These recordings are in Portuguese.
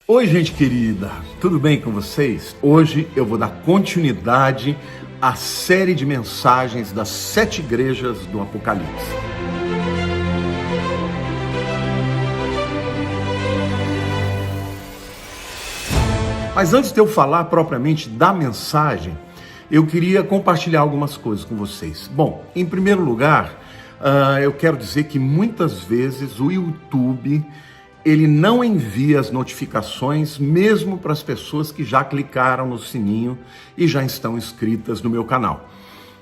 Oi, gente querida, tudo bem com vocês? Hoje eu vou dar continuidade à série de mensagens das 7 igrejas do Apocalipse. Mas antes de eu falar propriamente da mensagem, eu queria compartilhar algumas coisas com vocês. Bom, em primeiro lugar, eu quero dizer que muitas vezes o YouTube ele não envia as notificações mesmo para as pessoas que já clicaram no sininho e já estão inscritas no meu canal.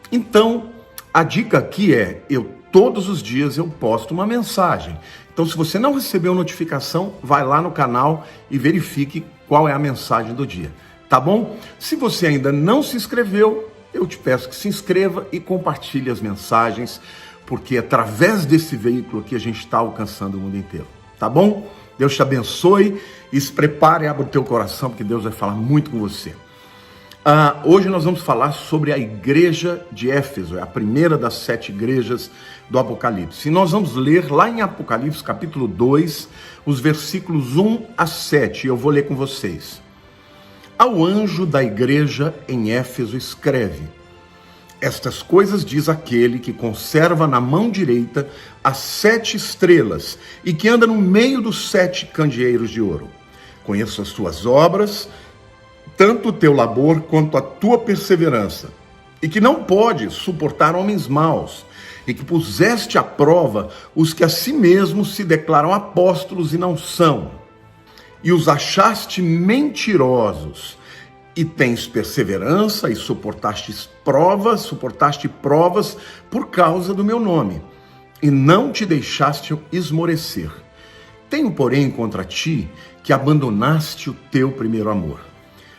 Então, a dica aqui é, todos os dias eu posto uma mensagem. Então, se você não recebeu notificação, vai lá no canal e verifique qual é a mensagem do dia, tá bom? Se você ainda não se inscreveu, eu te peço que se inscreva e compartilhe as mensagens, porque é através desse veículo que a gente está alcançando o mundo inteiro. Tá bom? Deus te abençoe e se prepare e abra o teu coração, porque Deus vai falar muito com você. Hoje nós vamos falar sobre a igreja de Éfeso, é a primeira das 7 igrejas do Apocalipse. E nós vamos ler lá em Apocalipse capítulo 2, os versículos 1 a 7, e eu vou ler com vocês. Ao anjo da igreja em Éfeso escreve: estas coisas diz aquele que conserva na mão direita as 7 estrelas e que anda no meio dos 7 candeeiros de ouro. Conheço as tuas obras, tanto o teu labor quanto a tua perseverança, e que não podes suportar homens maus, e que puseste à prova os que a si mesmos se declaram apóstolos e não são, e os achaste mentirosos, e tens perseverança e suportaste provas por causa do meu nome, e não te deixaste esmorecer. Tenho, porém, contra ti que abandonaste o teu primeiro amor.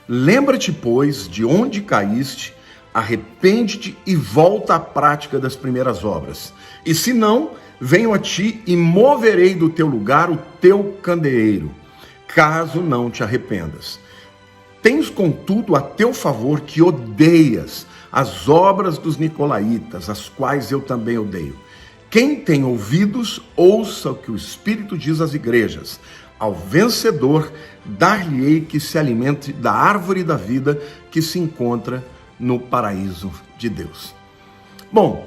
Lembra-te, pois, de onde caíste, arrepende-te e volta à prática das primeiras obras. E se não, venho a ti e moverei do teu lugar o teu candeeiro, caso não te arrependas. Tens, contudo, a teu favor que odeias as obras dos nicolaítas, as quais eu também odeio. Quem tem ouvidos, ouça o que o Espírito diz às igrejas. Ao vencedor, dar-lhe-ei que se alimente da árvore da vida que se encontra no paraíso de Deus. Bom,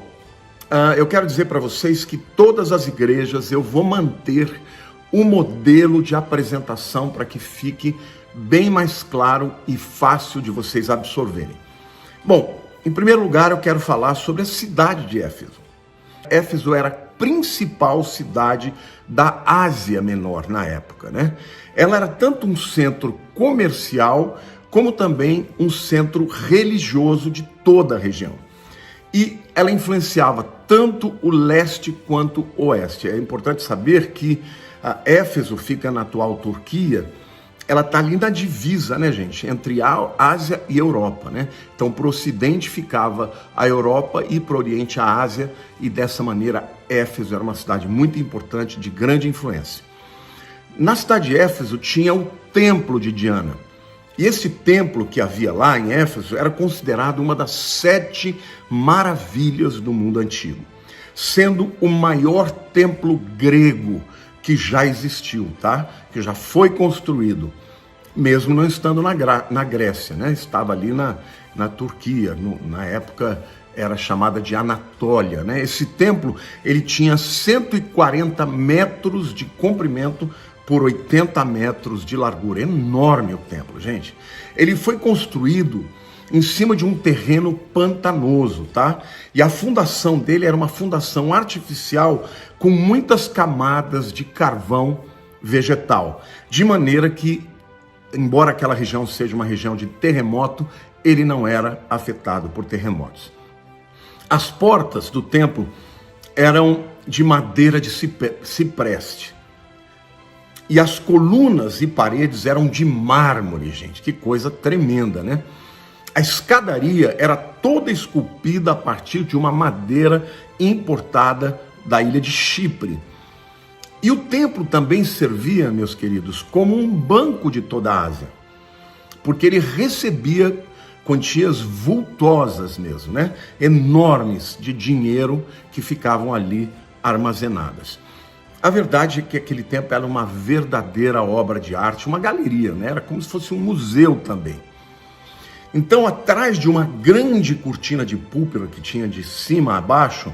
eu quero dizer para vocês que todas as igrejas eu vou manter o modelo de apresentação para que fique bem mais claro e fácil de vocês absorverem. Bom, em primeiro lugar eu quero falar sobre a cidade de Éfeso. Éfeso era a principal cidade da Ásia Menor na época, né? Ela era tanto um centro comercial como também um centro religioso de toda a região. E ela influenciava tanto o leste quanto o oeste. É importante saber que Éfeso fica na atual Turquia. Ela está ali na divisa, né, gente, entre a Ásia e a Europa, né? Então, para o Ocidente ficava a Europa e para o Oriente a Ásia, e dessa maneira Éfeso era uma cidade muito importante, de grande influência. Na cidade de Éfeso tinha o templo de Diana, e esse templo que havia lá em Éfeso era considerado uma das 7 maravilhas do mundo antigo, sendo o maior templo grego que já existiu, tá? Que já foi construído, mesmo não estando na Grécia, né? Estava ali na Turquia, na época era chamada de Anatólia, né? Esse templo, ele tinha 140 metros de comprimento por 80 metros de largura. Enorme o templo, gente. Ele foi construído em cima de um terreno pantanoso, tá? E a fundação dele era uma fundação artificial com muitas camadas de carvão vegetal, de maneira que, embora aquela região seja uma região de terremoto, ele não era afetado por terremotos. As portas do templo eram de madeira de cipreste, e as colunas e paredes eram de mármore, gente, que coisa tremenda, né? A escadaria era toda esculpida a partir de uma madeira importada da ilha de Chipre. E o templo também servia, meus queridos, como um banco de toda a Ásia, porque ele recebia quantias vultosas mesmo, né? Enormes de dinheiro que ficavam ali armazenadas. A verdade é que aquele tempo era uma verdadeira obra de arte, uma galeria, né? Era como se fosse um museu também. Então, atrás de uma grande cortina de púrpura que tinha de cima a baixo,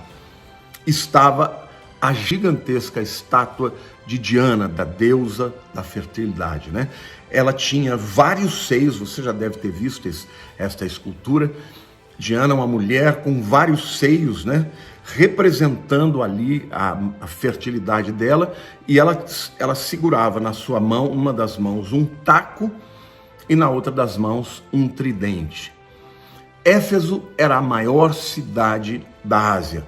estava a gigantesca estátua de Diana, da deusa da fertilidade, né? Ela tinha vários seios, você já deve ter visto esta escultura. Diana é uma mulher com vários seios, né? Representando ali a fertilidade dela, e ela segurava na sua mão, uma das mãos, um taco, e na outra das mãos, um tridente. Éfeso era a maior cidade da Ásia,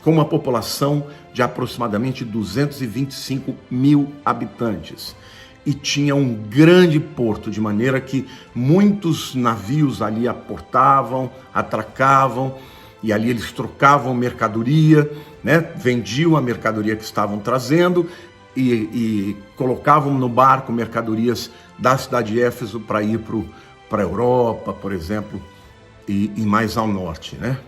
com uma população de aproximadamente 225 mil habitantes. E tinha um grande porto, de maneira que muitos navios ali aportavam, atracavam, e ali eles trocavam mercadoria, né? Vendiam a mercadoria que estavam trazendo e colocavam no barco mercadorias da cidade de Éfeso para ir para a Europa, por exemplo, e mais ao norte, né?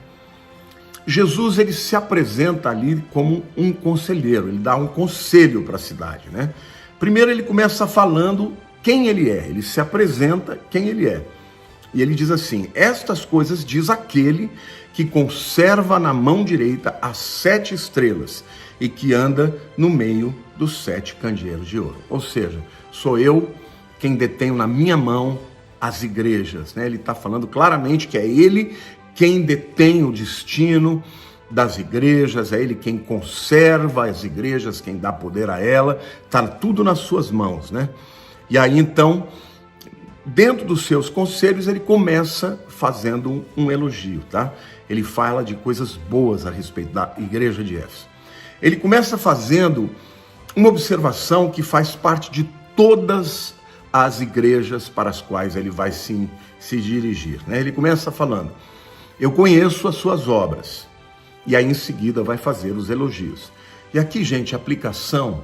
Jesus, ele se apresenta ali como um conselheiro, ele dá um conselho para a cidade, né? Primeiro ele começa falando quem ele é, ele se apresenta quem ele é. E ele diz assim: estas coisas diz aquele que conserva na mão direita as 7 estrelas e que anda no meio dos 7 candeeiros de ouro. Ou seja, sou eu quem detenho na minha mão as igrejas, né? Ele está falando claramente que é ele quem detém o destino das igrejas, é ele quem conserva as igrejas, quem dá poder a ela, está tudo nas suas mãos, né? E aí então, dentro dos seus conselhos, ele começa fazendo um elogio, tá? Ele fala de coisas boas a respeito da igreja de Éfeso. Ele começa fazendo uma observação que faz parte de todas as igrejas para as quais ele vai se dirigir, né? Ele começa falando: eu conheço as suas obras. E aí em seguida vai fazer os elogios. E aqui, gente, a aplicação,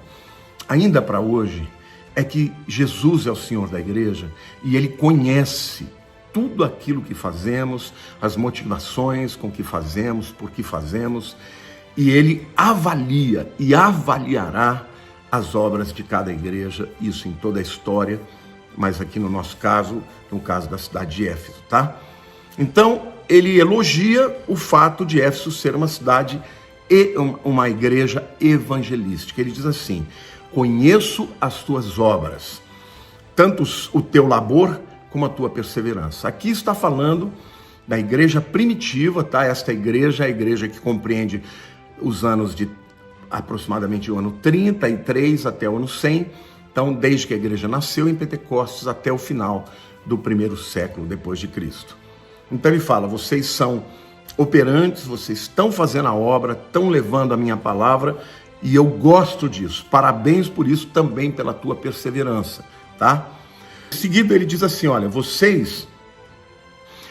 ainda para hoje, é que Jesus é o Senhor da igreja e Ele conhece tudo aquilo que fazemos, as motivações com que fazemos, por que fazemos, e Ele avalia e avaliará as obras de cada igreja, isso em toda a história, mas aqui no nosso caso, no caso da cidade de Éfeso, tá? Então, ele elogia o fato de Éfeso ser uma cidade e uma igreja evangelística. Ele diz assim: conheço as tuas obras, tanto o teu labor como a tua perseverança. Aqui está falando da igreja primitiva, tá? Esta igreja é a igreja que compreende os anos de aproximadamente o ano 33 até o ano 100. Então, desde que a igreja nasceu em Pentecostes até o final do 1º século depois de Cristo. Então ele fala: vocês são operantes, vocês estão fazendo a obra, estão levando a minha palavra, e eu gosto disso. Parabéns por isso, também pela tua perseverança, tá? Em seguida ele diz assim: olha, vocês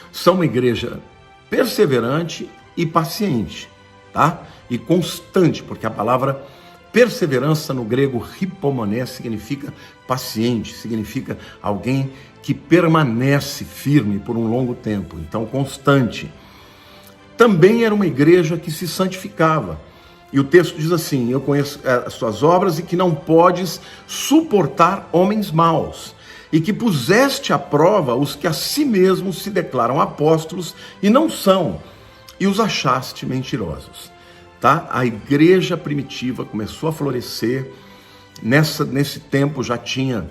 são uma igreja perseverante e paciente, tá? E constante, porque a palavra perseverança no grego hipomoné significa paciente, significa alguém que permanece firme por um longo tempo, então constante. Também era uma igreja que se santificava. E o texto diz assim: eu conheço as tuas obras e que não podes suportar homens maus, e que puseste à prova os que a si mesmos se declaram apóstolos e não são, e os achaste mentirosos. Tá? A igreja primitiva começou a florescer. Nesse tempo já tinha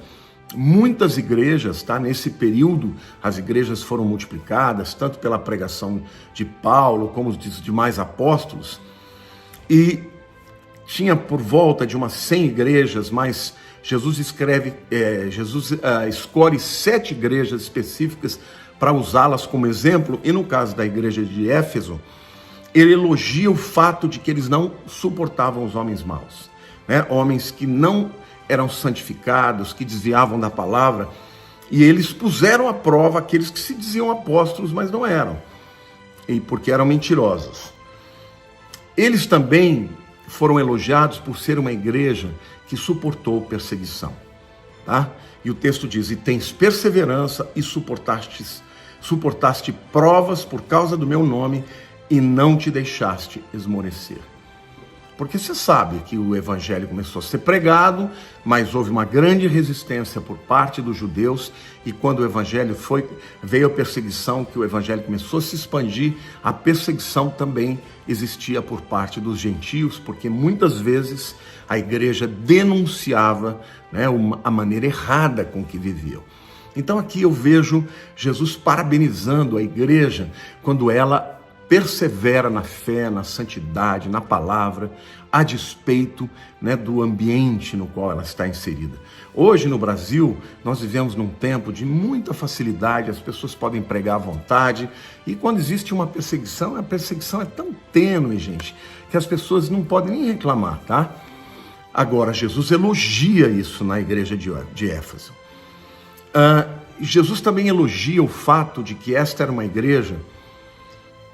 muitas igrejas, tá? Nesse período as igrejas foram multiplicadas, tanto pela pregação de Paulo como dos demais apóstolos, e tinha por volta de umas 100 igrejas, mas Jesus escolhe 7 igrejas específicas para usá-las como exemplo, e no caso da igreja de Éfeso, ele elogia o fato de que eles não suportavam os homens maus, né? Homens que não eram santificados, que desviavam da palavra, e eles puseram à prova aqueles que se diziam apóstolos, mas não eram, e porque eram mentirosos. Eles também foram elogiados por ser uma igreja que suportou perseguição, tá? E o texto diz: e tens perseverança e suportaste provas por causa do meu nome, e não te deixaste esmorecer. Porque você sabe que o evangelho começou a ser pregado, mas houve uma grande resistência por parte dos judeus, e quando o evangelho veio a perseguição, que o evangelho começou a se expandir, a perseguição também existia por parte dos gentios, porque muitas vezes a igreja denunciava, né, a maneira errada com que viviam. Então aqui eu vejo Jesus parabenizando a igreja quando ela persevera na fé, na santidade, na palavra, a despeito, né, do ambiente no qual ela está inserida. Hoje no Brasil, nós vivemos num tempo de muita facilidade, as pessoas podem pregar à vontade, e quando existe uma perseguição, a perseguição é tão tênue, gente, que as pessoas não podem nem reclamar, tá? Agora, Jesus elogia isso na igreja de Éfeso. Jesus também elogia o fato de que esta era uma igreja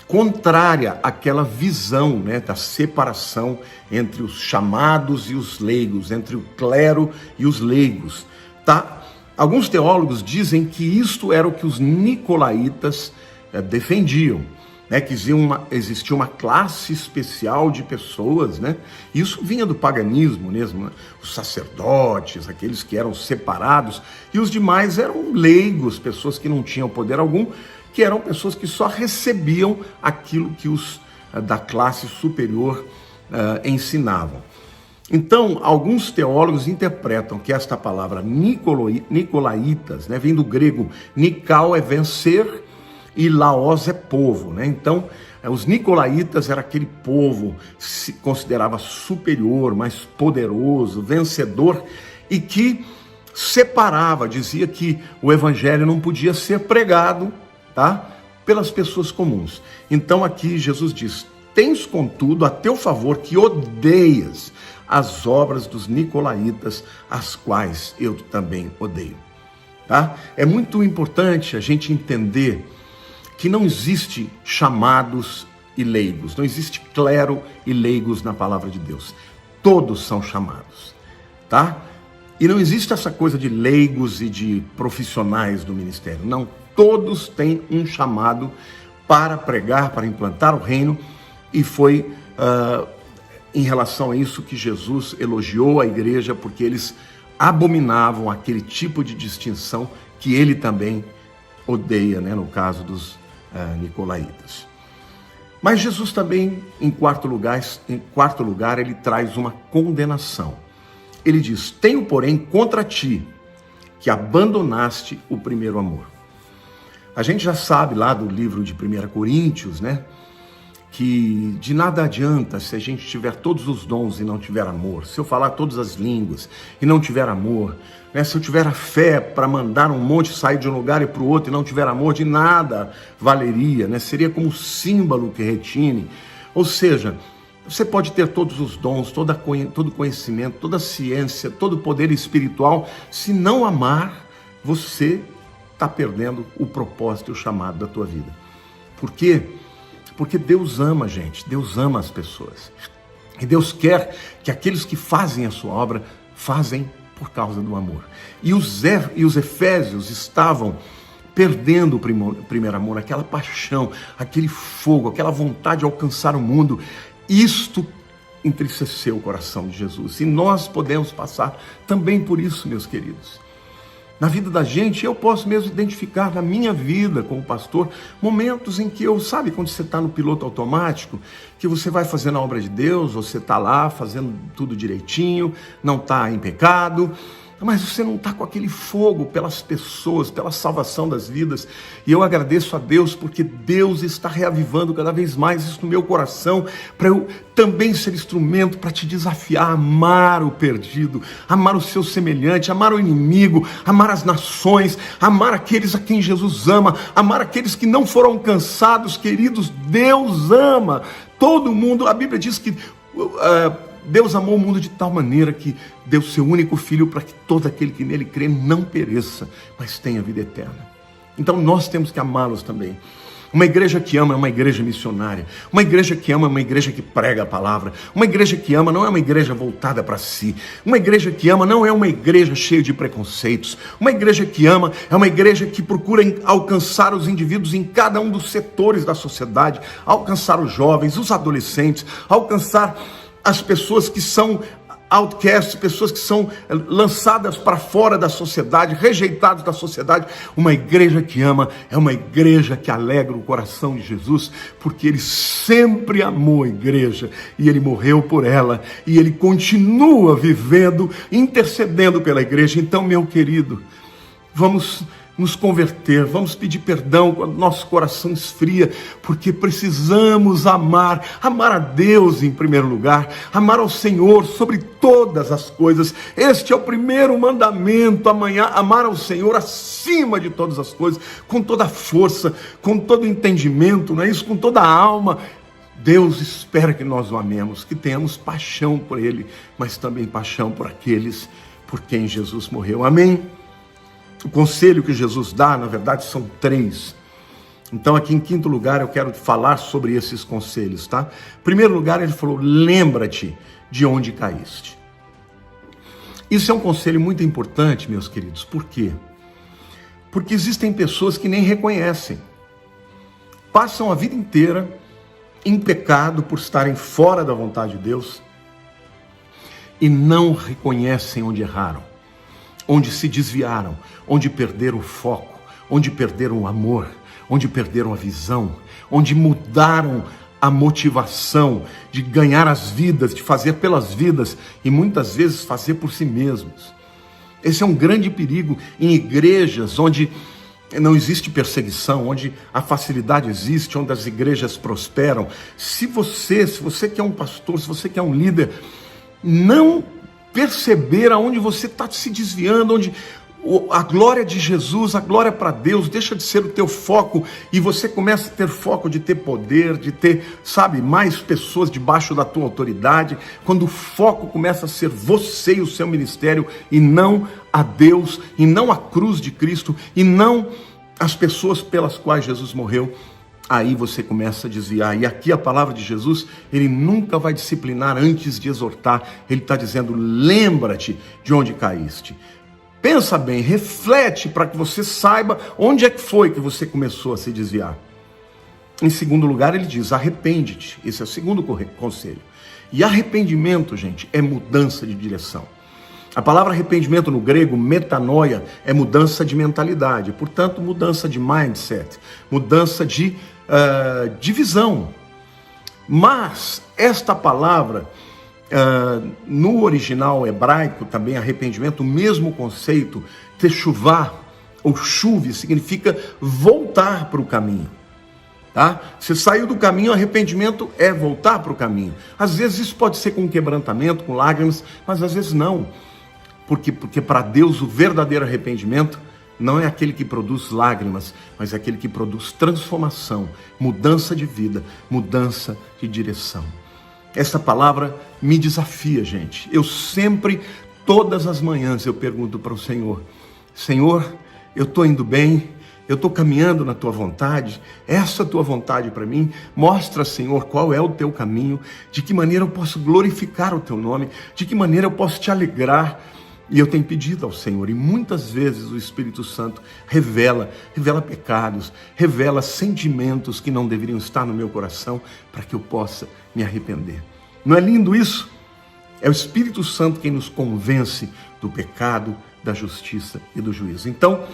contrária àquela visão, né, da separação entre os chamados e os leigos, entre o clero e os leigos, tá? Alguns teólogos dizem que isto era o que os nicolaítas defendiam, né, que existia uma classe especial de pessoas, né? Isso vinha do paganismo mesmo, né? Os sacerdotes, aqueles que eram separados, e os demais eram leigos, pessoas que não tinham poder algum, que eram pessoas que só recebiam aquilo que os da classe superior ensinavam. Então, alguns teólogos interpretam que esta palavra nicolaítas, né, vem do grego nikao é vencer e laos é povo, né? Então, os nicolaítas era aquele povo que se considerava superior, mais poderoso, vencedor, e que separava, dizia que o evangelho não podia ser pregado, tá, pelas pessoas comuns. Então aqui Jesus diz: tens contudo a teu favor que odeias as obras dos nicolaítas, as quais eu também odeio. Tá? É muito importante a gente entender que não existe chamados e leigos, não existe clero e leigos na palavra de Deus. Todos são chamados, tá? E não existe essa coisa de leigos e de profissionais do ministério, não. Todos têm um chamado para pregar, para implantar o reino, e foi em relação a isso que Jesus elogiou a igreja, porque eles abominavam aquele tipo de distinção que ele também odeia, né, no caso dos nicolaítas. Mas Jesus também, em quarto lugar, ele traz uma condenação. Ele diz: tenho, porém, contra ti que abandonaste o primeiro amor. A gente já sabe lá do livro de 1 Coríntios, né, que de nada adianta se a gente tiver todos os dons e não tiver amor, se eu falar todas as línguas e não tiver amor, né, se eu tiver a fé para mandar um monte sair de um lugar e para o outro e não tiver amor, de nada valeria, né, seria como símbolo que retine. Ou seja, você pode ter todos os dons, todo conhecimento, toda a ciência, todo o poder espiritual, se não amar, você está perdendo o propósito e o chamado da tua vida. Por quê? Porque Deus ama a gente, Deus ama as pessoas. E Deus quer que aqueles que fazem a sua obra, fazem por causa do amor. E os efésios estavam perdendo o primeiro amor, aquela paixão, aquele fogo, aquela vontade de alcançar o mundo. Isto entristeceu o coração de Jesus. E nós podemos passar também por isso, meus queridos. Na vida da gente, eu posso mesmo identificar na minha vida como pastor, momentos em que sabe quando você está no piloto automático, que você vai fazendo a obra de Deus, você está lá fazendo tudo direitinho, não está em pecado, mas você não está com aquele fogo pelas pessoas, pela salvação das vidas. E eu agradeço a Deus porque Deus está reavivando cada vez mais isso no meu coração, para eu também ser instrumento para te desafiar a amar o perdido, amar o seu semelhante, amar o inimigo, amar as nações, amar aqueles a quem Jesus ama, amar aqueles que não foram alcançados, queridos. Deus ama todo mundo. A Bíblia diz que Deus amou o mundo de tal maneira que deu seu único filho para que todo aquele que nele crê não pereça, mas tenha vida eterna. Então nós temos que amá-los também. Uma igreja que ama é uma igreja missionária. Uma igreja que ama é uma igreja que prega a palavra. Uma igreja que ama não é uma igreja voltada para si. Uma igreja que ama não é uma igreja cheia de preconceitos. Uma igreja que ama é uma igreja que procura alcançar os indivíduos em cada um dos setores da sociedade, alcançar os jovens, os adolescentes, alcançar as pessoas que são outcasts, pessoas que são lançadas para fora da sociedade, rejeitados da sociedade. Uma igreja que ama é uma igreja que alegra o coração de Jesus, porque ele sempre amou a igreja e ele morreu por ela e ele continua vivendo, intercedendo pela igreja. Então, meu querido, vamos nos converter, vamos pedir perdão quando nosso coração esfria, porque precisamos amar a Deus em primeiro lugar, amar ao Senhor sobre todas as coisas. Este é o primeiro mandamento, amar ao Senhor acima de todas as coisas, com toda a força, com todo o entendimento, não é isso? Com toda a alma. Deus espera que nós o amemos, que tenhamos paixão por Ele, mas também paixão por aqueles por quem Jesus morreu. Amém? O conselho que Jesus dá, na verdade, são 3. Então, aqui em quinto lugar, eu quero falar sobre esses conselhos, tá? Em primeiro lugar, ele falou, lembra-te de onde caíste. Isso é um conselho muito importante, meus queridos. Por quê? Porque existem pessoas que nem reconhecem. Passam a vida inteira em pecado por estarem fora da vontade de Deus e não reconhecem onde erraram, onde se desviaram, onde perderam o foco, onde perderam o amor, onde perderam a visão, onde mudaram a motivação de ganhar as vidas, de fazer pelas vidas e muitas vezes fazer por si mesmos. Esse é um grande perigo em igrejas onde não existe perseguição, onde a facilidade existe, onde as igrejas prosperam. Se você que é um pastor, se você que é um líder, não perceber aonde você está se desviando, onde a glória de Jesus, a glória para Deus deixa de ser o teu foco e você começa a ter foco de ter poder, de ter, mais pessoas debaixo da tua autoridade, quando o foco começa a ser você e o seu ministério e não a Deus, e não a cruz de Cristo, e não as pessoas pelas quais Jesus morreu, aí você começa a desviar. E aqui a palavra de Jesus, ele nunca vai disciplinar antes de exortar. Ele está dizendo, lembra-te de onde caíste. Pensa bem, reflete para que você saiba onde é que foi que você começou a se desviar. Em segundo lugar, ele diz, arrepende-te. Esse é o segundo conselho. E arrependimento, gente, é mudança de direção. A palavra arrependimento no grego, metanoia, é mudança de mentalidade. Portanto, mudança de mindset, mudança de visão. Mas esta palavra, no original hebraico também, arrependimento, o mesmo conceito, techuvá, ou chuve, significa voltar para o caminho. Tá? Você saiu do caminho, arrependimento é voltar para o caminho. Às vezes isso pode ser com quebrantamento, com lágrimas, mas às vezes não. Porque para Deus o verdadeiro arrependimento não é aquele que produz lágrimas, mas é aquele que produz transformação, mudança de vida, mudança de direção. Essa palavra me desafia, gente. Eu sempre, todas as manhãs, eu pergunto para o Senhor, Senhor, eu estou indo bem, eu estou caminhando na tua vontade, essa é a tua vontade para mim, mostra, Senhor, qual é o teu caminho, de que maneira eu posso glorificar o teu nome, de que maneira eu posso te alegrar. E eu tenho pedido ao Senhor, e muitas vezes o Espírito Santo revela pecados, revela sentimentos que não deveriam estar no meu coração, para que eu possa me arrepender. Não é lindo isso? É o Espírito Santo quem nos convence do pecado, da justiça e do juízo. Então,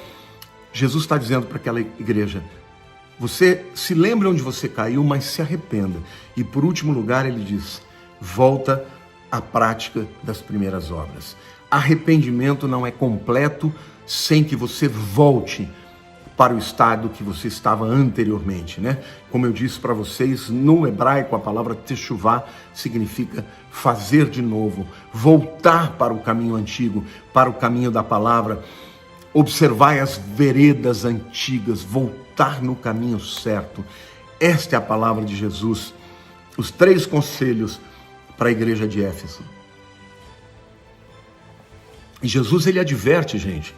Jesus está dizendo para aquela igreja, você se lembre onde você caiu, mas se arrependa. E por último lugar ele diz, volta à prática das primeiras obras. Arrependimento não é completo sem que você volte para o estado que você estava anteriormente, né? Como eu disse para vocês, no hebraico a palavra techuvá significa fazer de novo, voltar para o caminho antigo, para o caminho da palavra, observar as veredas antigas, voltar no caminho certo. Esta é a palavra de Jesus. Os 3 conselhos para a igreja de Éfeso. E Jesus, ele adverte, gente,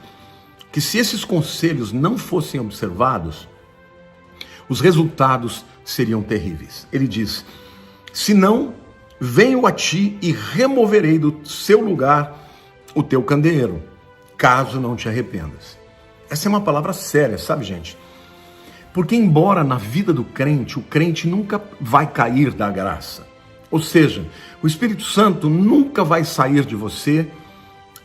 que se esses conselhos não fossem observados, os resultados seriam terríveis. Ele diz, se não, venho a ti e removerei do seu lugar o teu candeeiro, caso não te arrependas. Essa é uma palavra séria, sabe, gente? Porque embora na vida do crente, o crente nunca vai cair da graça. Ou seja, o Espírito Santo nunca vai sair de você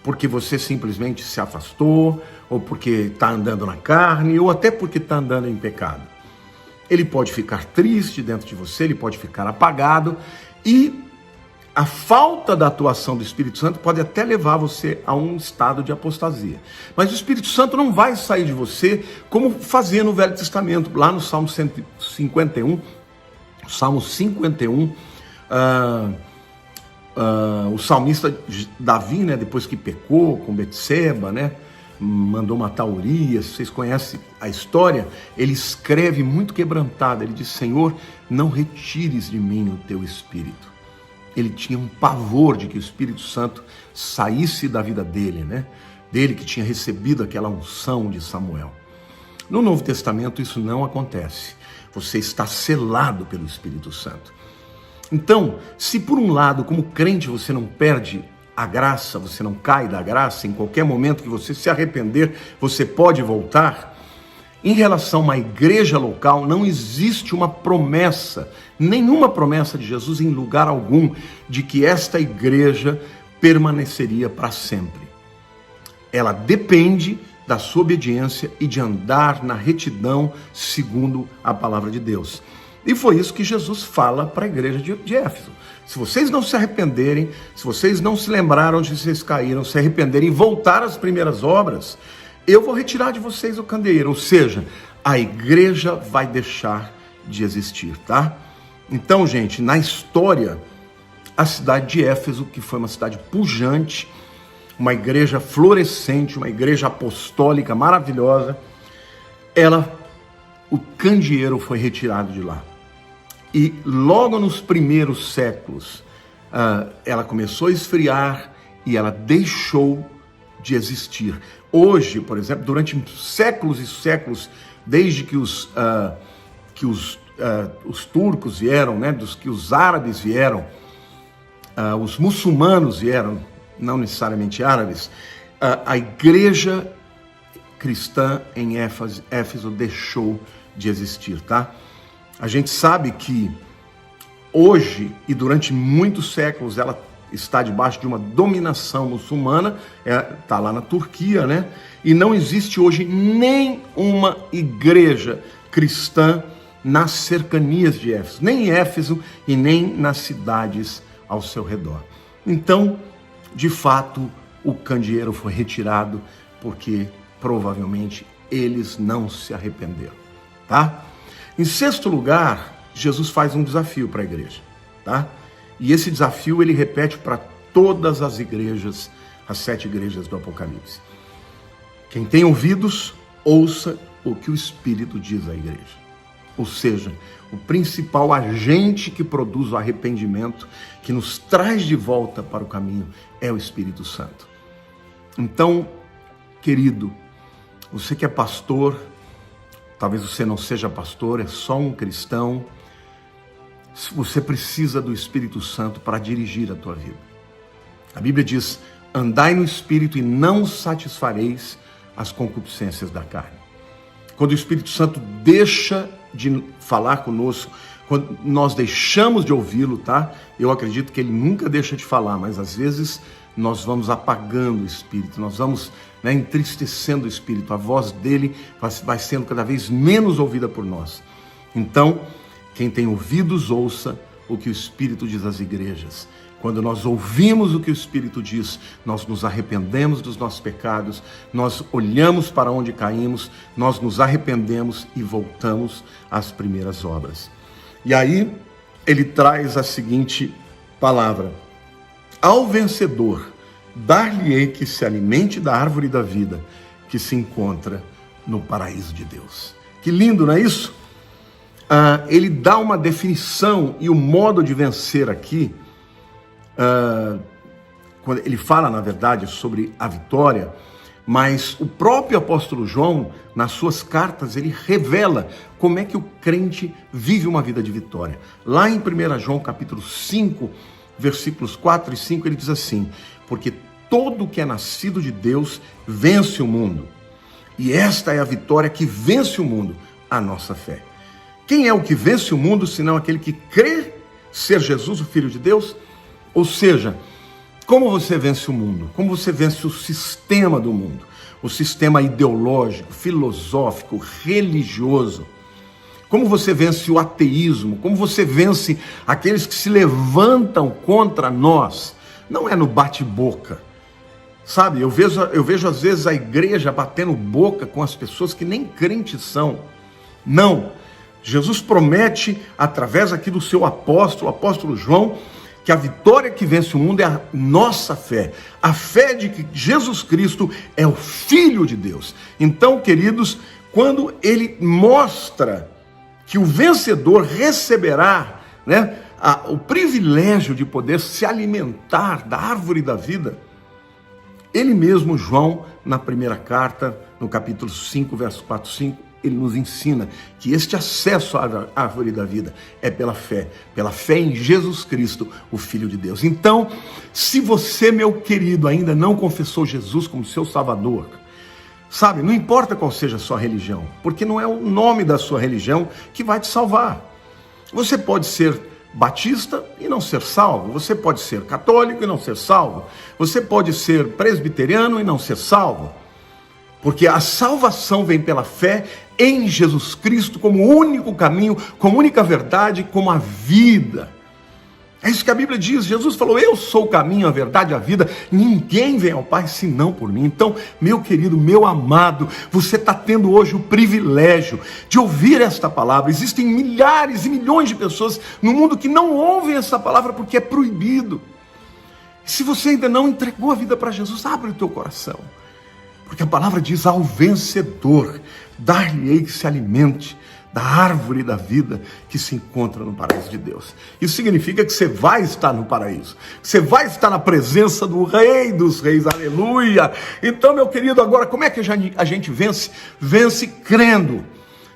porque você simplesmente se afastou, ou porque está andando na carne, ou até porque está andando em pecado. Ele pode ficar triste dentro de você, ele pode ficar apagado, e a falta da atuação do Espírito Santo pode até levar você a um estado de apostasia. Mas o Espírito Santo não vai sair de você como fazia no Velho Testamento, lá no Salmo 51, Salmo 51, o salmista Davi, né, depois que pecou com Betseba, né, mandou matar Urias, vocês conhecem a história, ele escreve muito quebrantado, ele diz: Senhor, não retires de mim o teu Espírito. Ele tinha um pavor de que o Espírito Santo saísse da vida dele, né, dele que tinha recebido aquela unção de Samuel. No Novo Testamento isso não acontece, você está selado pelo Espírito Santo. Então, se por um lado, como crente, você não perde a graça, você não cai da graça, em qualquer momento que você se arrepender, você pode voltar. Em relação a uma igreja local, não existe uma promessa, nenhuma promessa de Jesus em lugar algum, de que esta igreja permaneceria para sempre. Ela depende da sua obediência e de andar na retidão segundo a palavra de Deus. E foi isso que Jesus fala para a igreja de Éfeso. Se vocês não se arrependerem, se vocês não se lembraram de vocês caíram, se arrependerem e voltar às primeiras obras, eu vou retirar de vocês o candeeiro. Ou seja, a igreja vai deixar de existir, tá? Então, gente, na história, a cidade de Éfeso, que foi uma cidade pujante, uma igreja florescente, uma igreja apostólica maravilhosa, o candeeiro foi retirado de lá. E logo nos primeiros séculos, ela começou a esfriar e ela deixou de existir. Hoje, por exemplo, durante séculos e séculos, desde que os turcos vieram, né, que os árabes vieram, os muçulmanos vieram, não necessariamente árabes, a igreja cristã em Éfeso deixou de existir, tá? A gente sabe que hoje e durante muitos séculos ela está debaixo de uma dominação muçulmana, está lá na Turquia, né? E não existe hoje nem uma igreja cristã nas cercanias de Éfeso, nem em Éfeso e nem nas cidades ao seu redor. Então, de fato, o candeeiro foi retirado porque provavelmente eles não se arrependeram, tá? Em sexto lugar, Jesus faz um desafio para a igreja, tá? E esse desafio ele repete para todas as igrejas, as 7 igrejas do Apocalipse. Quem tem ouvidos, ouça o que o Espírito diz à igreja. Ou seja, o principal agente que produz o arrependimento, que nos traz de volta para o caminho, é o Espírito Santo. Então, querido, você que é pastor, talvez você não seja pastor, é só um cristão, você precisa do Espírito Santo para dirigir a tua vida. A Bíblia diz: andai no Espírito e não satisfareis as concupiscências da carne. Quando o Espírito Santo deixa de falar conosco, quando nós deixamos de ouvi-lo, tá? Eu acredito que ele nunca deixa de falar, mas às vezes nós vamos apagando o Espírito, nós vamos, né, entristecendo o Espírito, a voz dele vai sendo cada vez menos ouvida por nós. Então, quem tem ouvidos, ouça o que o Espírito diz às igrejas. Quando nós ouvimos o que o Espírito diz, nós nos arrependemos dos nossos pecados, nós olhamos para onde caímos, nós nos arrependemos e voltamos às primeiras obras. E aí, ele traz a seguinte palavra: ao vencedor, dar-lhe-ei que se alimente da árvore da vida, que se encontra no paraíso de Deus. Que lindo, não é isso? Ele dá uma definição e o modo de vencer aqui, quando ele fala, na verdade, sobre a vitória, mas o próprio apóstolo João, nas suas cartas, ele revela como é que o crente vive uma vida de vitória. Lá em 1 João capítulo 5, versículos 4 e 5, ele diz assim: porque todo que é nascido de Deus vence o mundo, e esta é a vitória que vence o mundo, a nossa fé. Quem é o que vence o mundo, senão aquele que crê ser Jesus, o Filho de Deus? Ou seja, como você vence o mundo? Como você vence o sistema do mundo? O sistema ideológico, filosófico, religioso? Como você vence o ateísmo? Como você vence aqueles que se levantam contra nós? Não é no bate-boca. Sabe, eu vejo às vezes a igreja batendo boca com as pessoas que nem crentes são. Não. Jesus promete, através aqui do seu apóstolo, o apóstolo João, que a vitória que vence o mundo é a nossa fé. A fé de que Jesus Cristo é o Filho de Deus. Então, queridos, quando ele mostra que o vencedor receberá, o privilégio de poder se alimentar da árvore da vida, ele mesmo, João, na primeira carta, no capítulo 5, verso 4, 5, ele nos ensina que este acesso à árvore da vida é pela fé em Jesus Cristo, o Filho de Deus. Então, se você, meu querido, ainda não confessou Jesus como seu Salvador, sabe, não importa qual seja a sua religião, porque não é o nome da sua religião que vai te salvar. Você pode ser batista e não ser salvo, você pode ser católico e não ser salvo, você pode ser presbiteriano e não ser salvo, porque a salvação vem pela fé em Jesus Cristo como único caminho, como única verdade, como a vida. É isso que a Bíblia diz. Jesus falou: eu sou o caminho, a verdade, a vida. Ninguém vem ao Pai senão por mim. Então, meu querido, meu amado, você está tendo hoje o privilégio de ouvir esta palavra. Existem milhares e milhões de pessoas no mundo que não ouvem essa palavra porque é proibido. Se você ainda não entregou a vida para Jesus, abre o teu coração. Porque a palavra diz: ao vencedor, dar-lhe-ei que se alimente da árvore da vida que se encontra no paraíso de Deus. Isso significa que você vai estar no paraíso. Você vai estar na presença do Rei dos Reis. Aleluia! Então, meu querido, agora como é que a gente vence? Vence crendo.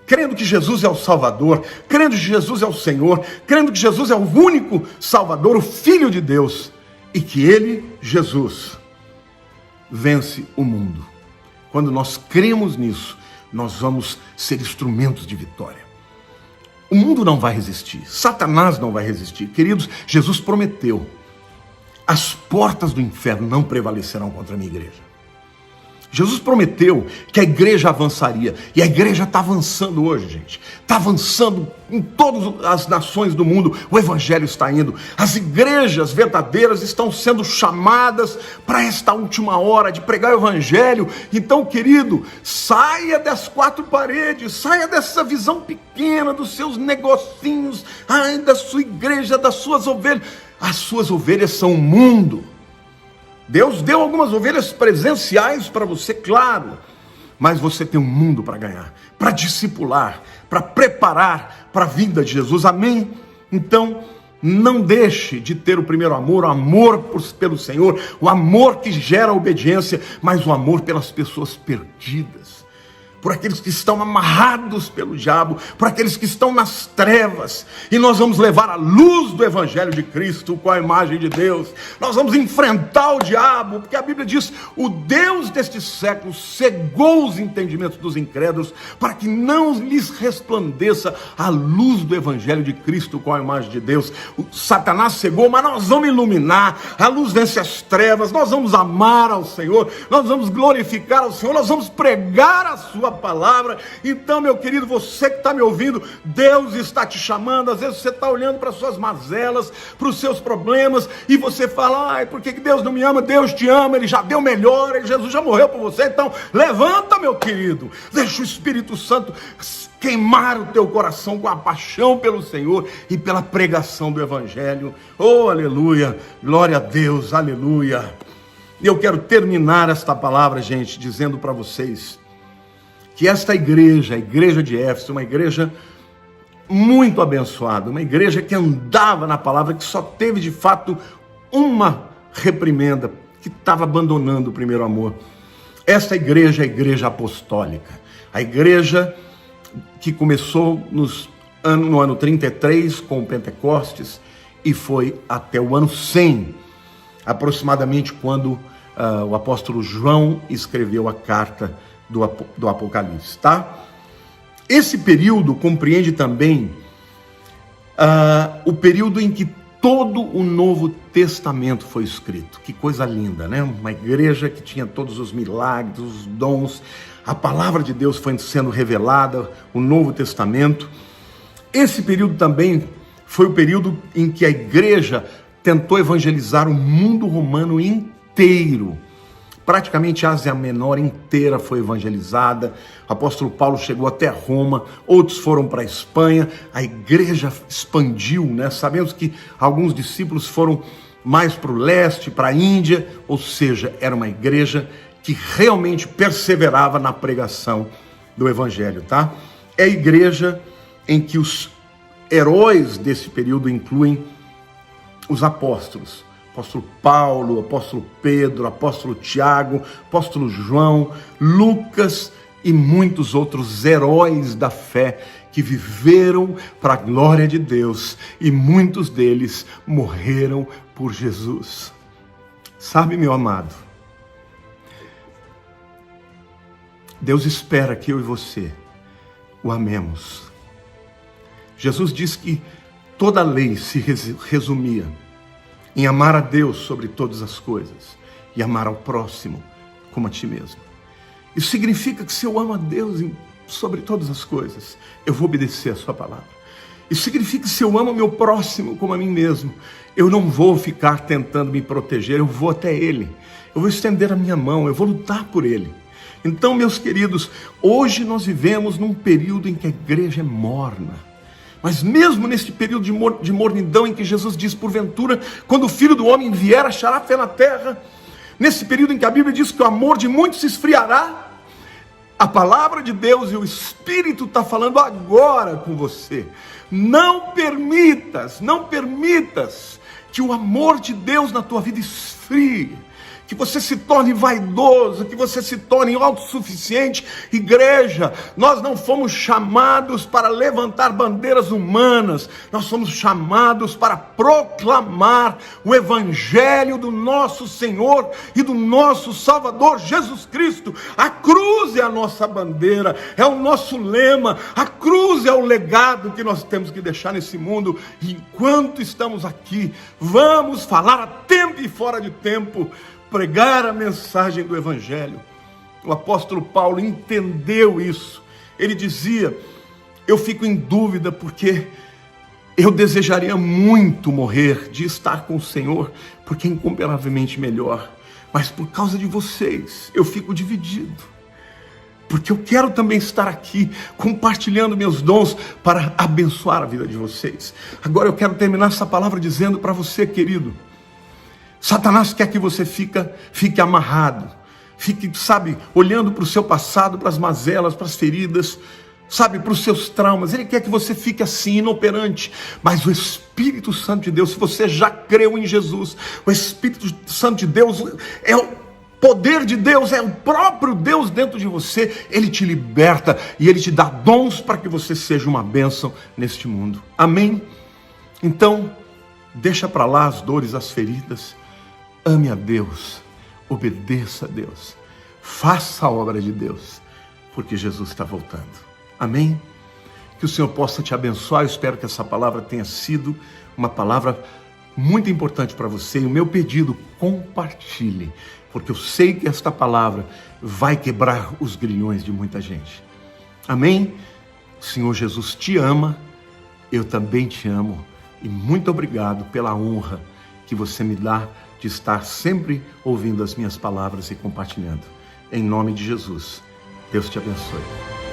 Crendo que Jesus é o Salvador, crendo que Jesus é o Senhor, crendo que Jesus é o único Salvador, o Filho de Deus. E que Ele, Jesus, vence o mundo. Quando nós cremos nisso, nós vamos ser instrumentos de vitória. O mundo não vai resistir, Satanás não vai resistir. Queridos, Jesus prometeu: as portas do inferno não prevalecerão contra a minha igreja. Jesus prometeu que a igreja avançaria, e a igreja está avançando hoje, gente. Está avançando em todas as nações do mundo, o evangelho está indo. As igrejas verdadeiras estão sendo chamadas para esta última hora de pregar o evangelho. Então, querido, saia das quatro paredes, saia dessa visão pequena dos seus negocinhos, da sua igreja, das suas ovelhas. As suas ovelhas são o mundo. Deus deu algumas ovelhas presenciais para você, claro, mas você tem um mundo para ganhar, para discipular, para preparar para a vinda de Jesus, amém? Então, não deixe de ter o primeiro amor, o amor pelo Senhor, o amor que gera obediência, mas o amor pelas pessoas perdidas, por aqueles que estão amarrados pelo diabo, por aqueles que estão nas trevas, e nós vamos levar a luz do Evangelho de Cristo com a imagem de Deus. Nós vamos enfrentar o diabo, porque a Bíblia diz: o Deus deste século cegou os entendimentos dos incrédulos, para que não lhes resplandeça a luz do Evangelho de Cristo com a imagem de Deus. O Satanás cegou, mas nós vamos iluminar, a luz vence as trevas, nós vamos amar ao Senhor, nós vamos glorificar ao Senhor, nós vamos pregar a sua palavra. Então, meu querido, você que está me ouvindo, Deus está te chamando. Às vezes você está olhando para as suas mazelas, para os seus problemas, e você fala: ai, por que Deus não me ama? Deus te ama, Ele já deu melhor, Jesus já morreu por você. Então, levanta, meu querido, deixa o Espírito Santo queimar o teu coração com a paixão pelo Senhor e pela pregação do Evangelho. Oh, aleluia, glória a Deus, aleluia. E eu quero terminar esta palavra, gente, dizendo para vocês que esta igreja, a igreja de Éfeso, uma igreja muito abençoada, uma igreja que andava na palavra, que só teve de fato uma reprimenda, que estava abandonando o primeiro amor. Esta igreja é a igreja apostólica, a igreja que começou no ano 33 com o Pentecostes e foi até o ano 100, aproximadamente, quando o apóstolo João escreveu a carta do Apocalipse, tá? Esse período compreende também o período em que todo o Novo Testamento foi escrito. Que coisa linda, né? Uma igreja que tinha todos os milagres, os dons, a palavra de Deus foi sendo revelada, o Novo Testamento. Esse período também foi o período em que a igreja tentou evangelizar o mundo romano inteiro. Praticamente a Ásia Menor inteira foi evangelizada. O apóstolo Paulo chegou até Roma, outros foram para a Espanha. A igreja expandiu, né? Sabemos que alguns discípulos foram mais para o leste, para a Índia, ou seja, era uma igreja que realmente perseverava na pregação do evangelho, tá? É a igreja em que os heróis desse período incluem os apóstolos. Apóstolo Paulo, apóstolo Pedro, apóstolo Tiago, apóstolo João, Lucas e muitos outros heróis da fé que viveram para a glória de Deus e muitos deles morreram por Jesus. Sabe, meu amado, Deus espera que eu e você o amemos. Jesus disse que toda a lei se resumia em amar a Deus sobre todas as coisas e amar ao próximo como a ti mesmo. Isso significa que se eu amo a Deus sobre todas as coisas, eu vou obedecer a sua palavra. Isso significa que se eu amo o meu próximo como a mim mesmo, eu não vou ficar tentando me proteger, eu vou até ele. Eu vou estender a minha mão, eu vou lutar por ele. Então, meus queridos, hoje nós vivemos num período em que a igreja é morna. Mas mesmo nesse período de mornidão em que Jesus diz, porventura, quando o Filho do Homem vier, achará fé na terra, nesse período em que a Bíblia diz que o amor de muitos se esfriará, a palavra de Deus e o Espírito está falando agora com você. Não permitas que o amor de Deus na tua vida esfrie, que você se torne vaidoso, que você se torne autossuficiente. Igreja, nós não fomos chamados para levantar bandeiras humanas, nós fomos chamados para proclamar o Evangelho do nosso Senhor e do nosso Salvador Jesus Cristo. A cruz é a nossa bandeira, é o nosso lema, a cruz é o legado que nós temos que deixar nesse mundo. E enquanto estamos aqui, vamos falar a tempo e fora de tempo, pregar a mensagem do Evangelho. O apóstolo Paulo entendeu isso. Ele dizia, eu fico em dúvida porque eu desejaria muito morrer, de estar com o Senhor, porque é incomparavelmente melhor. Mas por causa de vocês, eu fico dividido. Porque eu quero também estar aqui, compartilhando meus dons para abençoar a vida de vocês. Agora eu quero terminar essa palavra dizendo para você, querido, Satanás quer que você fique amarrado, fique, olhando para o seu passado, para as mazelas, para as feridas, para os seus traumas. Ele quer que você fique assim, inoperante. Mas o Espírito Santo de Deus, se você já creu em Jesus, o Espírito Santo de Deus é o poder de Deus, é o próprio Deus dentro de você. Ele te liberta e Ele te dá dons para que você seja uma bênção neste mundo. Amém? Então, deixa para lá as dores, as feridas. Ame a Deus, obedeça a Deus, faça a obra de Deus, porque Jesus está voltando. Amém? Que o Senhor possa te abençoar. Eu espero que essa palavra tenha sido uma palavra muito importante para você. E o meu pedido, compartilhe, porque eu sei que esta palavra vai quebrar os grilhões de muita gente. Amém? O Senhor Jesus te ama, eu também te amo. E muito obrigado pela honra que você me dá de estar sempre ouvindo as minhas palavras e compartilhando. Em nome de Jesus, Deus te abençoe.